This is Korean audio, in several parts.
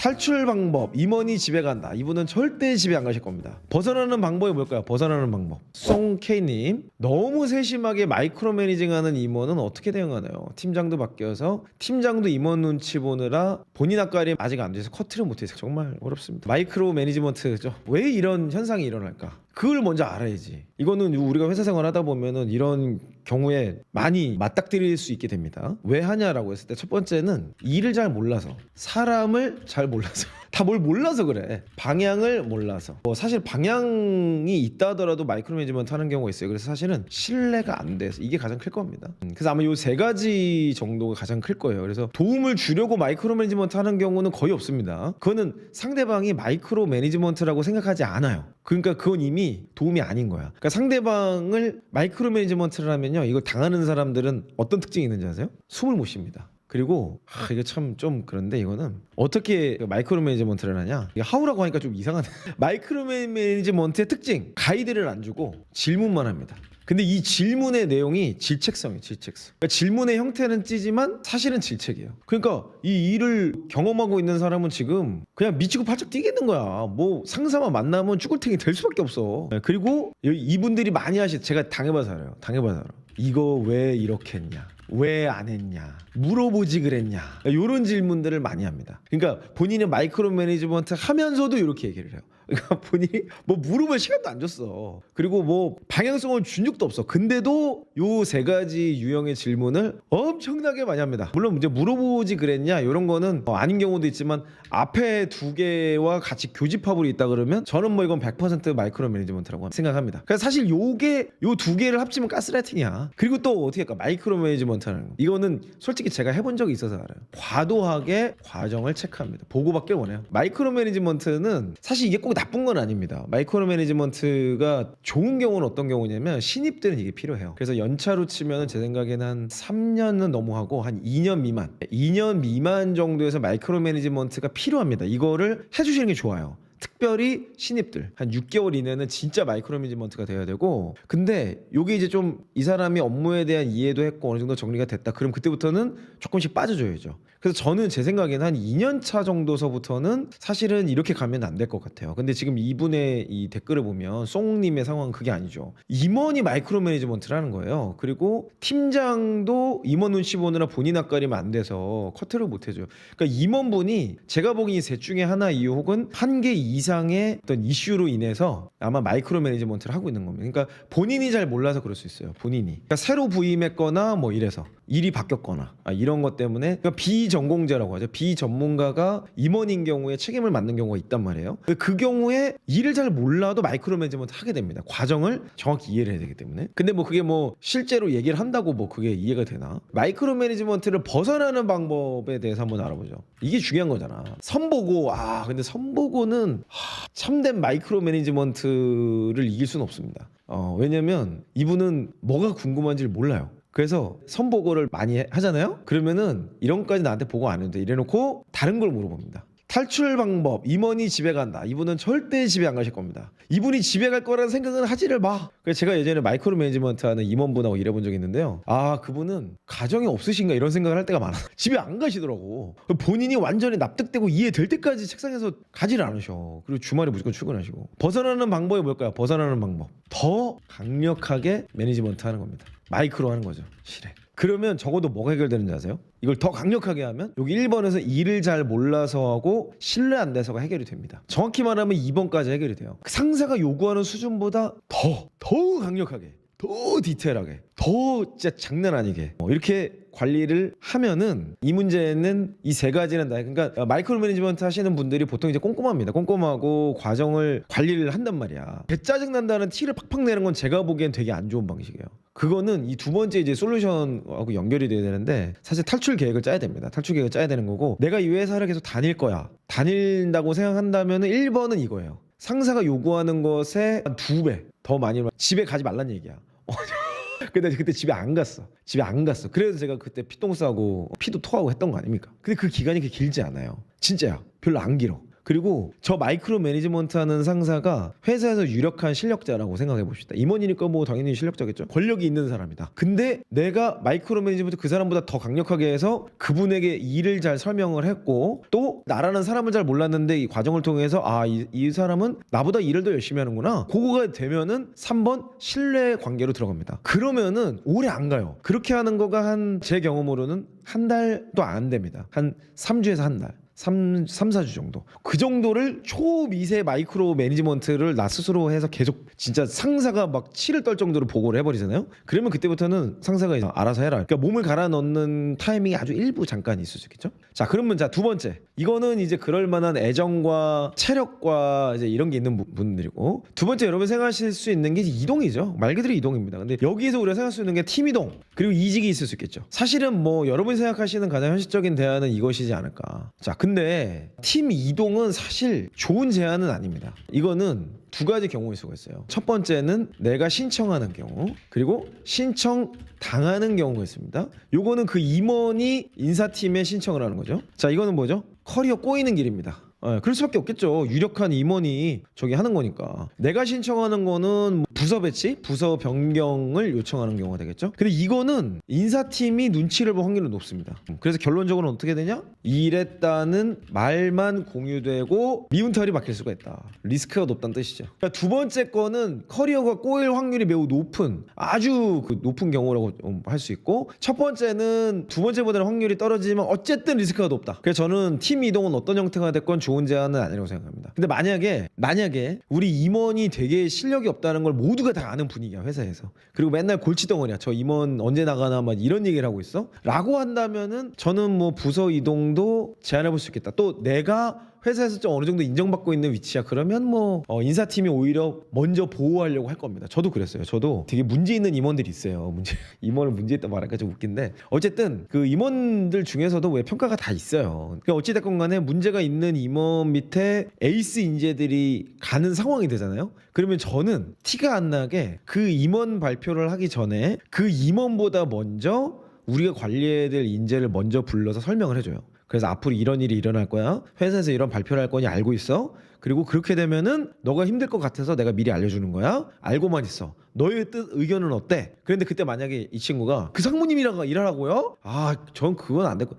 탈출 방법. 임원이 집에 간다. 이분은 절대 집에 안 가실 겁니다. 벗어나는 방법이 뭘까요? 벗어나는 방법. 송K님, 너무 세심하게 마이크로 매니징하는 임원은 어떻게 대응하나요? 팀장도 바뀌어서 팀장도 임원 눈치 보느라 본인 앞가림 아직 안 돼서 커트를 못해서 정말 어렵습니다. 마이크로 매니지먼트죠. 왜 이런 현상이 일어날까? 그걸 먼저 알아야지. 이거는 우리가 회사 생활 하다 보면은 이런 경우에 많이 맞닥뜨릴 수 있게 됩니다. 왜 하냐라고 했을 때 첫 번째는 일을 잘 몰라서, 사람을 잘 몰라서 다 뭘 몰라서 그래. 방향을 몰라서. 사실 방향이 있다 하더라도 마이크로 매니지먼트 하는 경우가 있어요. 그래서 사실은 신뢰가 안 돼서 이게 가장 클 겁니다. 그래서 아마 요 세 가지 정도가 가장 클 거예요. 그래서 도움을 주려고 마이크로 매니지먼트 하는 경우는 거의 없습니다. 그거는 상대방이 마이크로 매니지먼트라고 생각하지 않아요. 그러니까 그건 이미 도움이 아닌 거야. 그러니까 상대방을 마이크로 매니지먼트를 하면요, 이걸 당하는 사람들은 어떤 특징이 있는지 아세요? 숨을 못 쉽니다. 그리고 이게 참 좀 그런데 이거는 어떻게 마이크로 매니지먼트를 하냐? 이게 하우라고 하니까 좀 이상하네. 마이크로 매니지먼트의 특징, 가이드를 안 주고 질문만 합니다. 근데 이 질문의 내용이 질책성이에요. 질책성. 그러니까 질문의 형태는 찌지만 사실은 질책이에요. 그러니까 이 일을 경험하고 있는 사람은 지금 그냥 미치고 팔짝 뛰겠는 거야. 뭐 상사만 만나면 쭈글탱이 될 수밖에 없어. 그리고 이분들이 많이 제가 당해봐서 알아요. 당해봐서 알아. 이거 왜 이렇게 했냐? 왜 안 했냐? 물어보지 그랬냐? 이런 질문들을 많이 합니다. 그러니까 본인은 마이크로 매니지먼트 하면서도 이렇게 얘기를 해요. 그러니까 본인이 뭐 물어볼 시간도 안 줬어. 그리고 뭐 방향성을 준 적도 없어. 근데도 요 세 가지 유형의 질문을 엄청나게 많이 합니다. 물론 이제 물어보지 그랬냐 이런 거는 아닌 경우도 있지만 앞에 두 개와 같이 교집합으로 있다 그러면 저는 뭐 이건 100% 마이크로 매니지먼트라고 생각합니다. 그래서 사실 요게 요 두 개를 합치면 가스라이팅이야. 그리고 또 어떻게 할까? 마이크로 매니지먼트라는 거. 이거는 솔직히 제가 해본 적이 있어서 알아요. 과도하게 과정을 체크합니다. 보고받길 원해요. 마이크로 매니지먼트는 사실 이게 꼭 나쁜 건 아닙니다. 마이크로 매니지먼트가 좋은 경우는 어떤 경우냐면 신입들은 이게 필요해요. 그래서 연차로 치면 제 생각에는 한 3년은 넘어가고 한 2년 미만 정도에서 마이크로 매니지먼트가 필요합니다. 이거를 해주시는 게 좋아요. 특별히 신입들 한 6개월 이내는 진짜 마이크로 매니지먼트가 돼야 되고, 근데 요게 이제 좀 이 사람이 업무에 대한 이해도 했고 어느 정도 정리가 됐다 그럼 그때부터는 조금씩 빠져줘야죠. 그래서 저는 제 생각에는 한 2년 차 정도서부터는 사실은 이렇게 가면 안 될 것 같아요. 근데 지금 이분의 이 댓글을 보면 송님의 상황은 그게 아니죠. 임원이 마이크로 매니지먼트를 하는 거예요. 그리고 팀장도 임원 눈치 보느라 본인 앞가리면 안 돼서 커트를 못 해줘요. 그러니까 임원분이 제가 보기엔 이 셋 중에 하나 이유 혹은 한 개 이상의 어떤 이슈로 인해서 아마 마이크로 매니지먼트를 하고 있는 겁니다. 그러니까 본인이 잘 몰라서 그럴 수 있어요. 본인이. 그러니까 새로 부임했거나 뭐 이래서 일이 바뀌었거나 이런 것 때문에, 그러니까 비전공자라고 하죠. 비전문가가 임원인 경우에 책임을 맡는 경우가 있단 말이에요. 그 경우에 일을 잘 몰라도 마이크로 매니지먼트 하게 됩니다. 과정을 정확히 이해를 해야 되기 때문에. 근데 뭐 그게 뭐 실제로 얘기를 한다고 뭐 그게 이해가 되나? 마이크로 매니지먼트를 벗어나는 방법에 대해서 한번 알아보죠. 이게 중요한 거잖아. 선보고, 근데 선보고는 참된 마이크로 매니지먼트를 이길 수는 없습니다. 왜냐면 이분은 뭐가 궁금한지를 몰라요. 그래서 선보고를 많이 하잖아요. 그러면은 이런 것까지 나한테 보고 안 해도 돼 이래놓고 다른 걸 물어봅니다. 탈출 방법. 임원이 집에 간다. 이분은 절대 집에 안 가실 겁니다. 이분이 집에 갈 거라는 생각은 하지를 마. 그래서 제가 예전에 마이크로 매니지먼트 하는 임원분하고 일해본 적이 있는데요. 그분은 가정이 없으신가 이런 생각을 할 때가 많아. 집에 안 가시더라고. 본인이 완전히 납득되고 이해될 때까지 책상에서 가지를 않으셔. 그리고 주말에 무조건 출근하시고. 벗어나는 방법이 뭘까요? 벗어나는 방법. 더 강력하게 매니지먼트 하는 겁니다. 마이크로 하는 거죠. 실행. 그러면 적어도 뭐가 해결되는지 아세요? 이걸 더 강력하게 하면 여기 1번에서 일을 잘 몰라서 하고 신뢰 안 돼서가 해결이 됩니다. 정확히 말하면 2번까지 해결이 돼요. 상사가 요구하는 수준보다 더 강력하게, 더 디테일하게, 더 진짜 장난 아니게 이렇게 관리를 하면은 이 문제는 이 세 가지는 다, 그러니까 마이크로 매니지먼트 하시는 분들이 보통 이제 꼼꼼합니다. 꼼꼼하고 과정을 관리를 한단 말이야. 개 짜증 난다는 티를 팍팍 내는 건 제가 보기엔 되게 안 좋은 방식이에요. 그거는 이 두 번째 이제 솔루션하고 연결이 돼야 되는데, 사실 탈출 계획을 짜야 됩니다. 탈출 계획을 짜야 되는 거고, 내가 이 회사를 계속 다닐 거야. 다닌다고 생각한다면은 1번은 이거예요. 상사가 요구하는 것에 한 2배 더 많이 집에 가지 말란 얘기야. 근데 그때 집에 안 갔어. 그래서 제가 그때 피똥 싸고 피도 토하고 했던 거 아닙니까? 근데 그 기간이 그렇게 길지 않아요. 진짜야. 별로 안 길어. 그리고 저 마이크로 매니지먼트 하는 상사가 회사에서 유력한 실력자라고 생각해 봅시다. 임원이니까 뭐 당연히 실력자겠죠. 권력이 있는 사람이다. 근데 내가 마이크로 매니지먼트 그 사람보다 더 강력하게 해서 그분에게 일을 잘 설명을 했고 또 나라는 사람을 잘 몰랐는데 이 과정을 통해서 이 사람은 나보다 일을 더 열심히 하는구나. 그거가 되면은 3번 신뢰 관계로 들어갑니다. 그러면은 오래 안 가요. 그렇게 하는 거가 한 제 경험으로는 한 달도 안 됩니다. 한 3주에서 한 달. 4주 정도. 그 정도를 초미세 마이크로 매니지먼트를 나 스스로 해서 계속 진짜 상사가 막 치를 떨 정도로 보고를 해버리잖아요. 그러면 그때부터는 상사가 이제 알아서 해라. 그러니까 몸을 갈아 넣는 타이밍이 아주 일부 잠깐 있을 수 있겠죠. 자, 그러면 자, 두 번째. 이거는 이제 그럴 만한 애정과 체력과 이제 이런 게 있는 분들이고, 두 번째 여러분 생각하실 수 있는 게 이동이죠. 말 그대로 이동입니다. 근데 여기에서 우리가 생각할 수 있는 게 팀 이동 그리고 이직이 있을 수 있겠죠. 사실은 뭐 여러분이 생각하시는 가장 현실적인 대안은 이것이지 않을까. 자, 근데 팀 이동은 사실 좋은 제안은 아닙니다. 이거는 두 가지 경우일 수가 있어요. 첫 번째는 내가 신청하는 경우, 그리고 신청 당하는 경우가 있습니다. 요거는 그 임원이 인사팀에 신청을 하는 거죠. 자, 이거는 뭐죠? 커리어 꼬이는 길입니다. 그럴 수밖에 없겠죠. 유력한 임원이 저기 하는 거니까. 내가 신청하는 거는 부서 배치, 부서 변경을 요청하는 경우가 되겠죠. 근데 이거는 인사팀이 눈치를 볼 확률이 높습니다. 그래서 결론적으로는 어떻게 되냐? 이랬다는 말만 공유되고 미운털이 박힐 수가 있다. 리스크가 높다는 뜻이죠. 그러니까 두 번째 거는 커리어가 꼬일 확률이 매우 높은, 아주 높은 경우라고 할 수 있고, 첫 번째는 두 번째보다는 확률이 떨어지지만 어쨌든 리스크가 높다. 그래서 저는 팀 이동은 어떤 형태가 됐건 좋은 제안은 아니라고 생각합니다. 근데 만약에 우리 임원이 되게 실력이 없다는 걸 모두가 다 아는 분위기야, 회사에서. 그리고 맨날 골칫덩어리야. 저 임원 언제 나가나 막 이런 얘기를 하고 있어? 라고 한다면은 저는 뭐 부서 이동도 제안해 볼 수 있겠다. 또 내가 회사에서 좀 어느 정도 인정받고 있는 위치야. 그러면 뭐 인사팀이 오히려 먼저 보호하려고 할 겁니다. 저도 그랬어요. 저도 되게 문제 있는 임원들이 있어요. 임원을 문제 있다 말하니까 좀 웃긴데, 어쨌든 그 임원들 중에서도 왜 평가가 다 있어요. 그러니까 어찌됐건 간에 문제가 있는 임원 밑에 에이스 인재들이 가는 상황이 되잖아요. 그러면 저는 티가 안 나게 그 임원 발표를 하기 전에 그 임원보다 먼저 우리가 관리해야 될 인재를 먼저 불러서 설명을 해줘요. 그래서 앞으로 이런 일이 일어날 거야. 회사에서 이런 발표를 할 거니 알고 있어. 그리고 그렇게 되면은 너가 힘들 것 같아서 내가 미리 알려주는 거야. 알고만 있어. 너의 의견은 어때? 그런데 그때 만약에 이 친구가 그 상무님이랑 일하라고요? 전 그건 안 될 거.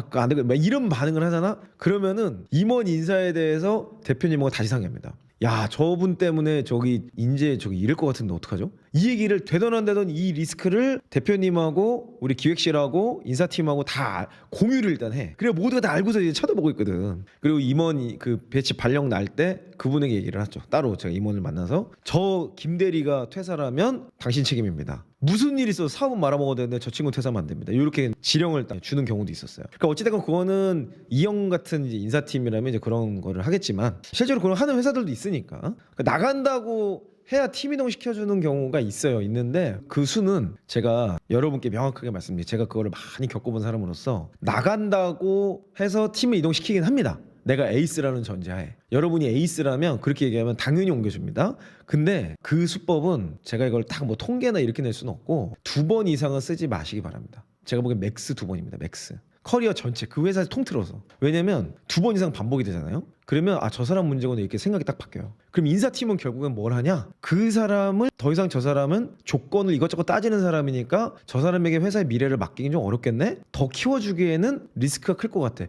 그거 안 될 거. 막 이런 반응을 하잖아. 그러면은 임원 인사에 대해서 대표님하고 다시 상의합니다. 야, 저분 때문에 저기 잃을 것 같은데 어떡하죠? 이 얘기를 되던 안 되던 이 리스크를 대표님하고 우리 기획실하고 인사팀하고 다 공유를 일단 해. 그래 모두가 다 알고서 이제 쳐다보고 있거든. 그리고 임원이 그 배치 발령 날 때 그분에게 얘기를 하죠. 따로 제가 임원을 만나서 저 김대리가 퇴사라면 당신 책임입니다. 무슨 일이 있어도 사업은 말아먹어야 되는데 저 친구 퇴사하면 안 됩니다. 이렇게 지령을 주는 경우도 있었어요. 그러니까 어찌됐건 그거는 이형 같은 이제 인사팀이라면 이제 그런 거를 하겠지만 실제로 그런 하는 회사들도 있으니까. 그러니까 나간다고 해야 팀 이동 시켜주는 경우가 있는데 그 수는 제가 여러분께 명확하게 말씀드릴게요. 제가 그거를 많이 겪어본 사람으로서 나간다고 해서 팀을 이동시키긴 합니다. 내가 에이스라는 전제하에. 여러분이 에이스라면 그렇게 얘기하면 당연히 옮겨줍니다. 근데 그 수법은 제가 이걸 딱 뭐 통계나 이렇게 낼 수는 없고 2번 이상은 쓰지 마시기 바랍니다. 제가 보기엔 맥스 2번입니다. 맥스. 커리어 전체 그 회사에서 통틀어서. 왜냐면 2번 이상 반복이 되잖아요. 그러면 저 사람 문제구나 이렇게 생각이 딱 바뀌어요. 그럼 인사팀은 결국엔 뭘 하냐? 그 사람을 더 이상 저 사람은 조건을 이것저것 따지는 사람이니까 저 사람에게 회사의 미래를 맡기긴 좀 어렵겠네? 더 키워주기에는 리스크가 클 것 같아.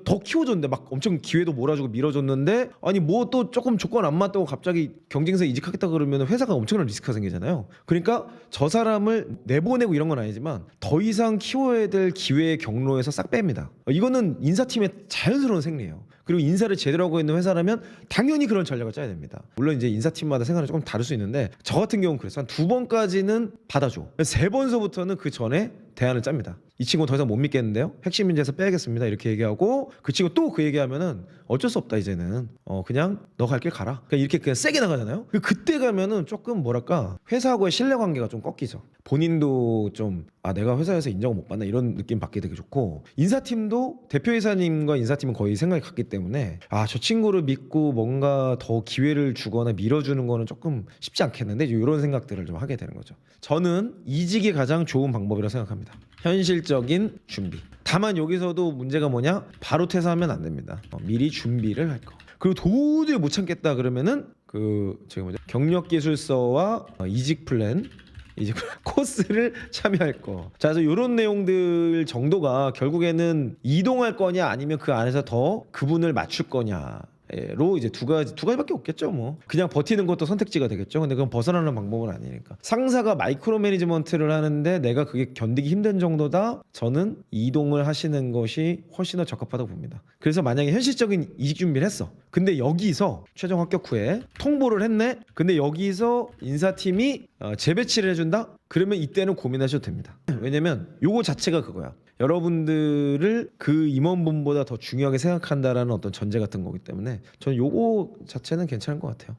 더 키워줬는데 막 엄청 기회도 몰아주고 밀어줬는데 아니 뭐 또 조금 조건 안 맞다고 갑자기 경쟁사 이직하겠다 그러면 회사가 엄청난 리스크가 생기잖아요. 그러니까 저 사람을 내보내고 이런 건 아니지만 더 이상 키워야 될 기회의 경로에서 싹 뺍니다. 이거는 인사팀의 자연스러운 생리예요. 그리고 인사를 제대로 하고 있는 회사라면 당연히 그런 전략을 짜야 됩니다. 물론 이제 인사팀마다 생각이 조금 다를 수 있는데 저 같은 경우는 그래서 한 2번까지는 받아줘. 3번서부터는 그 전에 대안을 짭니다. 이 친구 더 이상 못 믿겠는데요. 핵심 인재에서 빼야겠습니다. 이렇게 얘기하고 그 친구 또 그 얘기하면은 어쩔 수 없다 이제는. 그냥 너 갈 길 가라. 그냥 이렇게 그냥 세게 나가잖아요. 그때 가면은 조금 뭐랄까 회사하고의 신뢰관계가 좀 꺾이죠. 본인도 좀 내가 회사에서 인정을 못 받나 이런 느낌 받게 되게 좋고 인사팀도 대표이사님과 인사팀은 거의 생각이 같기 때문에 저 친구를 믿고 뭔가 더 기회를 주거나 밀어주는 거는 조금 쉽지 않겠는데 이런 생각들을 좀 하게 되는 거죠. 저는 이직이 가장 좋은 방법이라고 생각합니다. 현실적인 준비. 다만 여기서도 문제가 뭐냐? 바로 퇴사하면 안 됩니다. 미리 준비를 할 거. 그리고 도저히 못 참겠다 그러면은 저기 뭐죠? 경력기술서와 이직 플랜 이제 코스를 참여할 거. 자, 그래서 이런 내용들 정도가 결국에는 이동할 거냐 아니면 그 안에서 더 그분을 맞출 거냐로 이제 두 가지밖에 없겠죠. 뭐 그냥 버티는 것도 선택지가 되겠죠. 근데 그건 벗어나는 방법은 아니니까. 상사가 마이크로 매니지먼트를 하는데 내가 그게 견디기 힘든 정도다. 저는 이동을 하시는 것이 훨씬 더 적합하다고 봅니다. 그래서 만약에 현실적인 이직 준비를 했어. 근데 여기서 최종 합격 후에 통보를 했네. 근데 여기서 인사팀이 재배치를 해준다? 그러면 이때는 고민하셔도 됩니다. 왜냐면 요거 자체가 그거야. 여러분들을 그 임원분보다 더 중요하게 생각한다라는 어떤 전제 같은 거기 때문에 저는 요거 자체는 괜찮은 것 같아요.